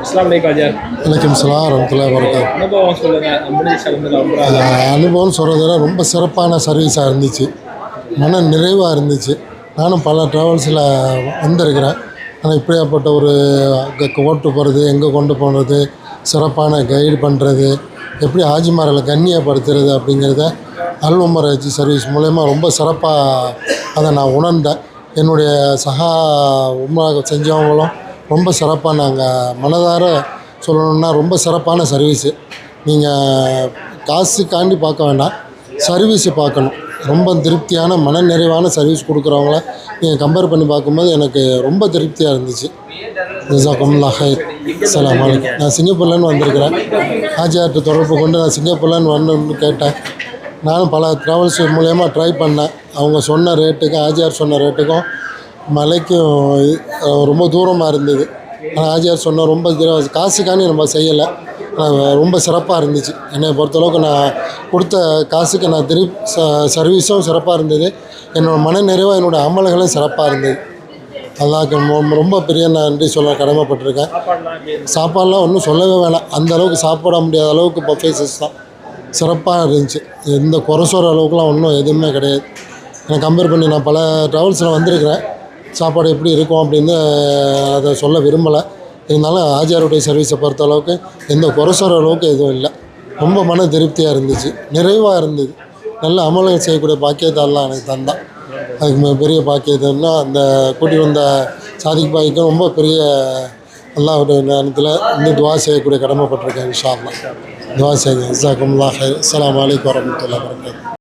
அஸ்ஸலாமு அலைக்கும் அஜர். வலைக்கம் சலாம் வரமத்துல்லாஹி வபரகாத்துஹு. அனுபவம் சொல்லுங்க. அம்புலிச்சலம்ல உம்ரால அனுபவம்னு சொல்கிறத ரொம்ப சிறப்பான சர்வீஸாக இருந்துச்சு. மன நிறைவாக இருந்துச்சு. நானும் பல ட்ராவல்ஸில் வந்திருக்கிறேன். ஆனால் இப்படியாப்பட்ட ஒரு ஓட்டு போகிறது, எங்கே கொண்டு போகிறது, சிறப்பான கைடு பண்ணுறது, எப்படி ஹாஜிமார்களை கண்ணியப்படுத்துறது அப்படிங்கிறத அல் உமர் ஹஜ் சர்வீஸ் மூலயமா ரொம்ப சிறப்பாக அதை நான் உணர்ந்தேன். என்னுடைய சகா உம்ரா செஞ்சவங்களும் ரொம்ப சிறப்பாக நாங்கள் மனதார சொல்லணுன்னா ரொம்ப சிறப்பான சர்வீஸு. நீங்கள் காசுக்காண்டி பார்க்க வேண்டாம், சர்வீஸை பார்க்கணும். ரொம்ப திருப்தியான மன நிறைவான சர்வீஸ் கொடுக்குறவங்கள நீங்கள் கம்பேர் பண்ணி பார்க்கும்போது எனக்கு ரொம்ப திருப்தியாக இருந்துச்சு. ஜஸாக்குமுல்லாஹ் ஹைர். அஸ்ஸலாமு அலைக்கும். நான் சிங்கப்பூர்லேருந்து வந்திருக்கிறேன். ஹாஜியார்கிட்ட தொடர்பு கொண்டு நான் சிங்கப்பூர்லேருந்து வரணுன்னு கேட்டேன். நானும் பல ட்ராவல்ஸ் மூலயமா ட்ரை பண்ணேன். அவங்க சொன்ன ரேட்டுக்கும் ஹாஜியார் சொன்ன ரேட்டுக்கும் மலைக்கும் ரொம்ப தூரமாக இருந்தது. ஆனால் ஹாஜியார் சொன்ன ரொம்ப காசுக்காண்டி நம்ம செய்யலை. ரொம்ப சிறப்பாக இருந்துச்சு. என்னை பொறுத்தளவுக்கு நான் கொடுத்த காசுக்கு நான் சர்வீஸும் சிறப்பாக இருந்தது. என்னோடய மன நிறைவாக என்னோடய அமல்களும் சிறப்பாக இருந்தது. அல்லாஹ்க்கு ரொம்ப பெரிய நன்றி சொல்ல கடமைப்பட்டிருக்கேன். சாப்பாடெலாம் ஒன்றும் சொல்லவே வேணாம். அந்தளவுக்கு சாப்பிட முடியாத அளவுக்கு பஃபேஸஸ் தான் சிறப்பாக இருந்துச்சு. எந்த குறை சொல்கிற அளவுக்குலாம் ஒன்றும் எதுவுமே கிடையாது. நான் கம்பேர் பண்ணி நான் பல ட்ராவல்ஸில் வந்திருக்கிறேன். சாப்பாடு எப்படி இருக்கும் அப்படின்னு அதை சொல்ல விரும்பலை. இருந்தாலும் ஹாஜியாருடைய சர்வீஸை பொறுத்த அளவுக்கு எந்த குறை சொல்கிற அளவுக்கு எதுவும் இல்லை. ரொம்ப மன திருப்தியாக இருந்துச்சு, நிறைவாக இருந்தது. நல்ல அமல்கள் செய்யக்கூடிய பாக்கியத்தாலாம் எனக்கு தந்தான். அதுக்கு பெரிய பாக்கியத்தைன்னா அந்த கூட்டி வந்த சாதிக் பாய்க்கும் ரொம்ப பெரிய அல்லாஹ்வுடைய நேரத்தில் இந்த துவா செய்யக்கூடிய கடமைப்பட்டிருக்கேன். இன்ஷா அல்லாஹ் துவா செய்யுங்க. ஜஸாக்குமுல்லாஹ் ஹைர். அஸ்ஸலாமு அலைக்கும் வரஹ்மத்துல்லாஹி வபரகாத்துஹு.